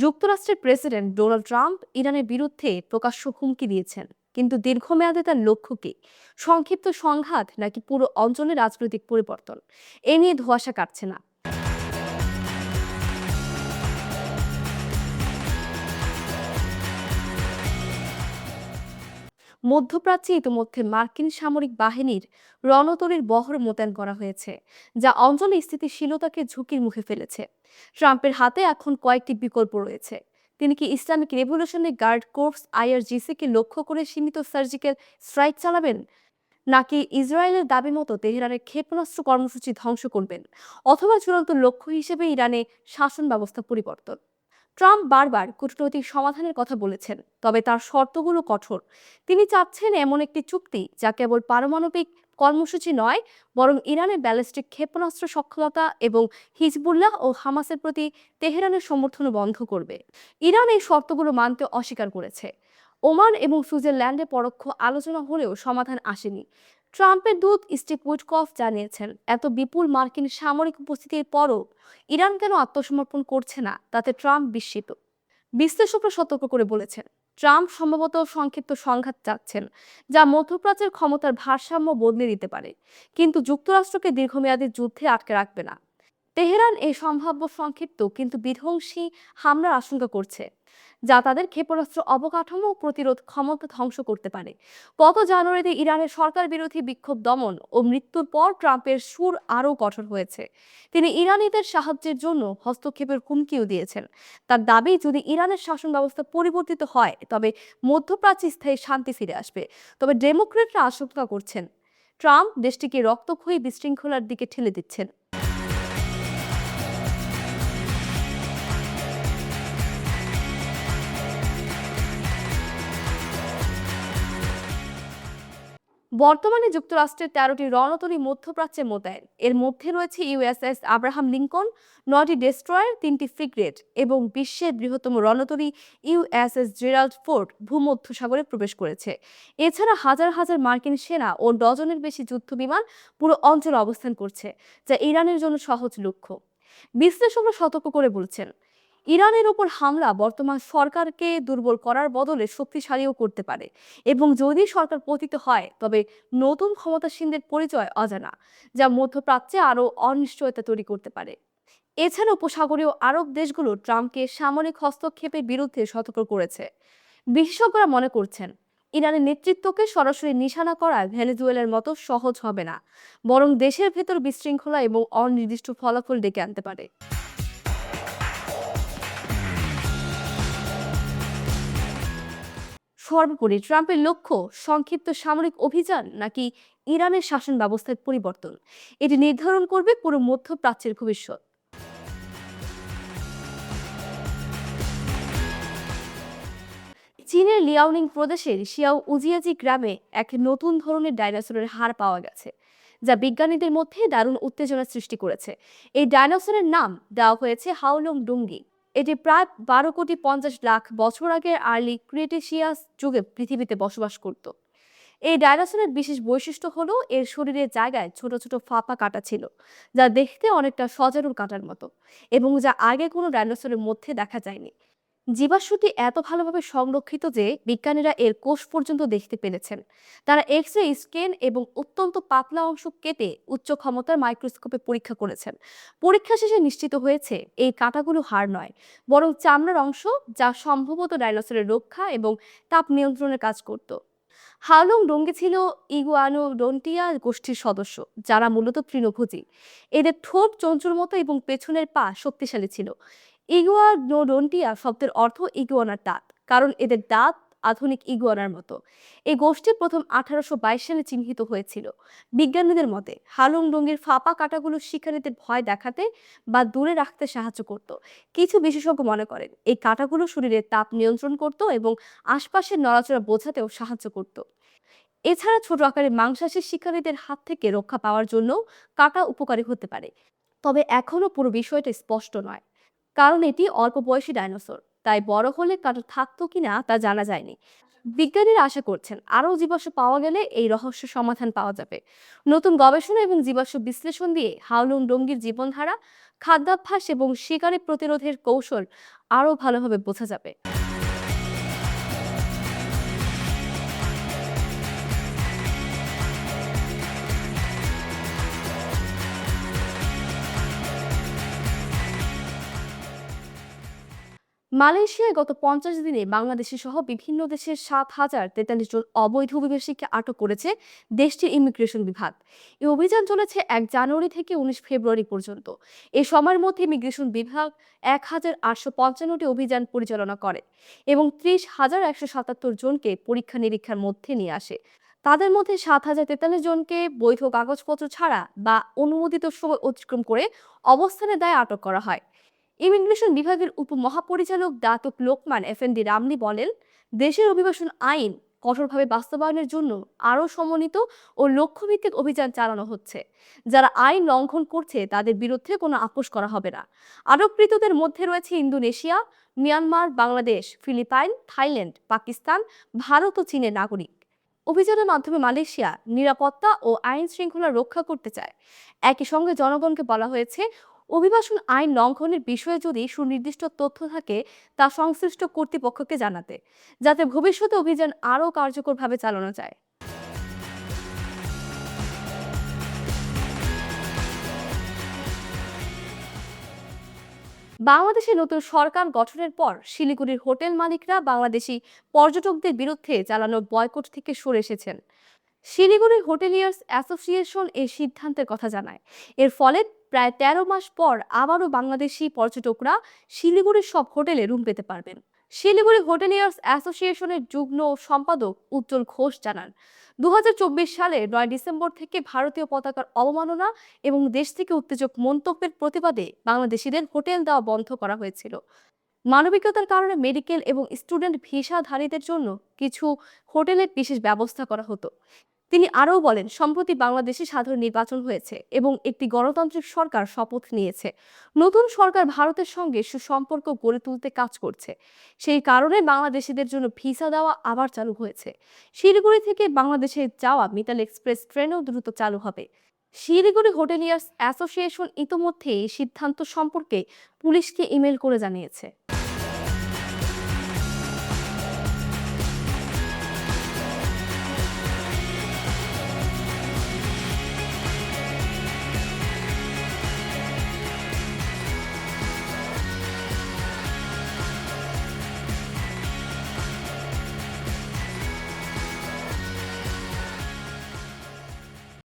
যুক্তরাষ্ট্রের president Donald Trump ইরানের বিরুদ্ধে প্রকাশ্য হুমকি দিয়েছেন, কিন্তু দীর্ঘমেয়াদে তার লক্ষ্য কি? সংক্ষিপ্ত সংঘাত নাকি পুরো অঞ্চলে রাজনৈতিক পরিবর্তন? এ নিয়ে ধোঁয়াশা কাটছে না। মধ্যপ্রাচ্যে ইতিমধ্যে মার্কিন সামরিক বাহিনীর রণতরীর বহর মোতায়েন করা হয়েছে, যা অঞ্চলে স্থিতিশীলতাকে ঝুঁকির মুখে ফেলেছে। ট্রাম্পের হাতে এখন কয়েকটি বিকল্প রয়েছে। তিনি কি ইসলামিক রেভলিউশনারি গার্ড কোর্পস আইআরজিসি কে লক্ষ্য করে সীমিত সার্জিক্যাল স্ট্রাইক চালাবেন, নাকি ইসরায়েলের দাবি মতো তেহরানের ক্ষেপণাস্ত্র কর্মসূচি ধ্বংস করবেন, অথবা চূড়ান্ত লক্ষ্য হিসেবে ইরানে শাসন ব্যবস্থা পরিবর্তন? ট্রাম্প বারবার কূটনৈতিক সমাধানের কথা বলেছেন, তবে তার শর্তগুলো কঠোর। তিনি চাচ্ছেন এমন একটি চুক্তি যা কেবল পারমাণবিক কর্মসূচি নয়, বরং ইরানের ব্যালিস্টিক ক্ষেপণাস্ত্র সক্ষমতা এবং হিজবুল্লাহ ও হামাসের প্রতি তেহরানের সমর্থন বন্ধ করবে। ইরান এই শর্তগুলো মানতে অস্বীকার করেছে। ওমান এবং সুইজারল্যান্ডে পরোক্ষ আলোচনা হলেও সমাধান আসেনি। ট্রাম্পের দূত স্টিভ উইটকফ জানিয়েছেন, এত বিপুল মার্কিন সামরিক উপস্থিতির পরও ইরান কেন আত্মসমর্পণ করছে না তাতে ট্রাম্প বিস্মিত। বিশ্লেষকরা সতর্ক করে বলেছেন, ট্রাম্প সম্ভবত সংক্ষিপ্ত সংঘাত চাচ্ছেন, যা মধ্যপ্রাচ্যের ক্ষমতার ভারসাম্য বদলে দিতে পারে, কিন্তু যুক্তরাষ্ট্রকে দীর্ঘমেয়াদী যুদ্ধে আটকে রাখবে না। তেহরান এই সম্ভাব্য সংক্ষিপ্ত কিন্তু বিধ্বংসী হামলার আশঙ্কা করছে, যা তাদের ক্ষেপণাস্ত্র অবকাঠামো ও প্রতিরোধ ক্ষমতা ধ্বংস করতে পারে। গত জানুয়ারিতে ইরানের সরকার বিরোধী বিক্ষোভ দমন ও মৃত্যুর পর ট্রাম্পের সুর আরও কঠোর হয়েছে। তিনি ইরানিদের সাহায্যের জন্য হস্তক্ষেপের হুমকিও দিয়েছেন। তার দাবি, যদি ইরানের শাসন ব্যবস্থা পরিবর্তিত হয় তবে মধ্যপ্রাচ্যে স্থায়ী শান্তি ফিরে আসবে। তবে ডেমোক্রেটরা আশঙ্কা করছেন, ট্রাম্প দেশটিকে রক্তক্ষয়ী বিশৃঙ্খলার দিকে ঠেলে দিচ্ছেন। বর্তমানে যুক্তরাষ্ট্রের ১৩টি রণতরী মধ্যপ্রাচ্যে মোতায়েন। এর মধ্যে রয়েছে ইউএসএস আব্রাহাম লিঙ্কন, ৯টি ডেস্ট্রয়ার, ৩টি ফ্রিগেট এবং বিশ্বের বৃহত্তম রণতরী ইউএসএস জেরাল্ড ফোর্ড ভূমধ্যসাগরে প্রবেশ করেছে। এছাড়া হাজার হাজার মার্কিন সেনা ও ডজনের বেশি যুদ্ধবিমান পুরো অঞ্চলে অবস্থান করছে, যা ইরানের জন্য সহজ লক্ষ্য। বিশ্লেষকরা সতর্ক করে বলছেন, ইরানের ওপর হামলা বর্তমান সরকারকে দুর্বল করার বদলে শক্তিশালীও করতে পারে, এবং যদি সরকার পতিত হয় তবে নতুন ক্ষমতাসীনদের পরিচয় অজানা, যা মধ্যপ্রাচ্যে আরও অনিশ্চয়তা তৈরি করতে পারে। এছাড়া উপসাগরীয় আরব দেশগুলো ট্রাম্পকে সামরিক হস্তক্ষেপের বিরুদ্ধে সতর্ক করেছে। বিশেষজ্ঞরা মনে করছেন, ইরানের নেতৃত্বকে সরাসরি নিশানা করা ভেনেজুয়েলার মতো সহজ হবে না, বরং দেশের ভেতর বিশৃঙ্খলা এবং অনির্দিষ্ট ফলাফল ডেকে আনতে পারে। সর্বোপরি ট্রাম্পের লক্ষ্য সংক্ষিপ্ত সামরিক অভিযান নাকি ইরানের শাসন ব্যবস্থার পরিবর্তন, এটি নির্ধারণ করবে পুরো মধ্যপ্রাচ্যের ভবিষ্যৎ। চীনের লিয়াওনিং প্রদেশের শিয়াও উজিয়াজি গ্রামে এক নতুন ধরনের ডাইনোসরের হাড় পাওয়া গেছে, যা বিজ্ঞানীদের মধ্যে দারুণ উত্তেজনা সৃষ্টি করেছে। এই ডাইনোসরের নাম দেওয়া হয়েছে হাওলং ডুঙ্গি। এটি প্রায় ১২,৫০,০০,০০০ বছর আগের আর্লি ক্রিটেশিয়াস যুগে পৃথিবীতে বসবাস করত। এই ডাইনোসরের বিশেষ বৈশিষ্ট্য হলো এর শরীরের জায়গায় ছোট ছোট ফাঁপা কাটা ছিল, যা দেখতে অনেকটা সজারুর কাঁটার মতো, এবং যা আগে কোনো ডাইনোসরের মধ্যে দেখা যায়নি। জীবাশ্মটি এত ভালোভাবে সংরক্ষিত যে বিজ্ঞানীরা এর কোষ পর্যন্ত দেখতে পেরেছেন। তারা এক্স রে স্ক্যান এবং অত্যন্ত পাতলা অংশ কেটে উচ্চ ক্ষমতার মাইক্রোস্কোপে পরীক্ষা করেছেন। পরীক্ষা শেষে নিশ্চিত হয়েছে এই কাঁটাগুলো হাড় নয়, বরং চামড়ার অংশ, যা সম্ভবত ডাইনোসরের রক্ষা এবং তাপ নিয়ন্ত্রণের কাজ করত। হাওলং ডোঙ্গি ছিল ইগুয়ানোডন্টিয়া গোষ্ঠীর সদস্য, যারা মূলত তৃণভোজী। এদের ঠোঁট চঞ্চুর মতো এবং পেছনের পা শক্তিশালী ছিল। ইগুয়ানোডন্টিয়া শব্দের অর্থ ইগুয়ানার দাঁত, কারণ এদের দাঁত আধুনিক ইগুয়ানার মতো। এই গোষ্ঠী প্রথম ১৮২২ সালে চিহ্নিত হয়েছিল। বিজ্ঞানীদের মতে হালুং ডোঙ্গির ফাঁপা কাঁটাগুলো শিকারীদের ভয় দেখাতে বা দূরে রাখতে সাহায্য করত। কিছু বিশেষজ্ঞ মনে করেন এই কাঁটাগুলো শরীরের তাপ নিয়ন্ত্রণ করত এবং আশপাশের নড়াচড়া বোঝাতেও সাহায্য করত। এছাড়া ছোট আকারের মাংসাশী শিকারীদের হাত থেকে রক্ষা পাওয়ার জন্য কাঁটা উপকারী হতে পারে। তবে এখনো পুরো বিষয়টা স্পষ্ট নয়, কারণ এটি অল্প বয়সী ডাইনোসর, তাই বড় হলে কাঁটা থাকতো কিনা তা জানা যায়নি। বিজ্ঞানীরা আশা করছেন আরও জীবাশ্ম পাওয়া গেলে এই রহস্য সমাধান পাওয়া যাবে। নতুন গবেষণা এবং জীবাশ্ম বিশ্লেষণ দিয়ে হাওলুং ডোঙ্গির জীবনধারা, খাদ্যাভ্যাস এবং শিকারে প্রতিরোধের কৌশল আরও ভালোভাবে বোঝা যাবে। মালয়েশিয়ায় গত 50 দিনে বাংলাদেশি সহ বিভিন্ন দেশের 7,043 জন অবৈধ অভিবাসীকে আটক করেছে দেশটির ইমিগ্রেশন বিভাগ। এই অভিযান চলেছে 1 জানুয়ারি থেকে 19 ফেব্রুয়ারি পর্যন্ত। এই সময়ের মধ্যে ইমিগ্রেশন বিভাগ 1,855টি অভিযান পরিচালনা করে এবং 30,177 জনকে পরীক্ষা নিরীক্ষার মধ্যে নিয়ে আসে। তাদের মধ্যে 7,043 জনকে বৈধ কাগজপত্র ছাড়া বা অনুমোদিত সময় অতিক্রম করে অবস্থানের দায়ে আটক করা হয়। ইমিগ্রেশন বিভাগের উপমহাপরিচালক দাতুক লোকমান এফেন্দি রামলি বলেন, দেশের অভিবাসন আইন কঠোরভাবে বাস্তবায়নের জন্য আরও সমন্বিত ও লক্ষ্যভিত্তিক অভিযান চালানো হচ্ছে। যারা আইন লঙ্ঘন করছে তাদের বিরুদ্ধে কোনো আপোষ করা হবে না। আটককৃতদের মধ্যে রয়েছে Indonesia, Myanmar, Bangladesh, Philippines, Thailand, Pakistan, Bharat ও চীনের নাগরিক। অভিযানের মাধ্যমে মালয়েশিয়া নিরাপত্তা ও আইন শৃঙ্খলা রক্ষা করতে চায়। একই সঙ্গে জনগণকে বলা হয়েছে, অভিবাসন আইন লঙ্ঘনের বিষয়ে যদি সুনির্দিষ্ট তথ্য থাকে তা সংশ্লিষ্ট কর্তৃপক্ষকে জানাতে, যাতে ভবিষ্যতে অভিযান আরও কার্যকরভাবে চালানো যায়। বাংলাদেশে নতুন সরকার গঠনের পর শিলিগুড়ির হোটেল মালিকরা বাংলাদেশি পর্যটকদের বিরুদ্ধে চালানো বয়কট থেকে সরে এসেছেন। শিলিগুড়ি হোটেলিয়ার্স অ্যাসোসিয়েশন এই সিদ্ধান্তের কথা জানায়। এর ফলে প্রায় 13 মাস পর আবারও বাংলাদেশি পর্যটকরা শিলিগুড়ির সব হোটেলে রুম পেতে পারবেন। শিলিগুড়ি হোটেলিয়ার্স অ্যাসোসিয়েশনের যুগ্ম সম্পাদক উজ্জ্বল ঘোষ জানান, 2024 সালের 9 ডিসেম্বর থেকে ভারতীয় পতাকার অবমাননা এবং দেশ থেকে উত্তেজক মন্তব্যের প্রতিবাদে বাংলাদেশিদের হোটেল দেওয়া বন্ধ করা হয়েছিল। মানবিকতার কারণে মেডিকেল এবং স্টুডেন্ট ভিসাধারীদের জন্য কিছু হোটেলে বিশেষ ব্যবস্থা করা হতো। তিনি আরও বলেন, সম্প্রতি বাংলাদেশে সাধারণ নির্বাচন হয়েছে এবং একটি গণতান্ত্রিক সরকার শপথ নিয়েছে। নতুন সরকার ভারতের সঙ্গে সুসম্পর্ক গড়ে তুলতে কাজ করছে। সেই কারণে বাংলাদেশিদের জন্য ভিসা দেওয়া আবার চালু হয়েছে। শিলিগুড়ি থেকে বাংলাদেশে যাওয়া মিতাল এক্সপ্রেস ট্রেনও দ্রুত চালু হবে। শিলিগুড়ি হোটেলিয়ার্স অ্যাসোসিয়েশন ইতোমধ্যে এই সিদ্ধান্ত সম্পর্কে পুলিশকে ইমেল করে জানিয়েছে।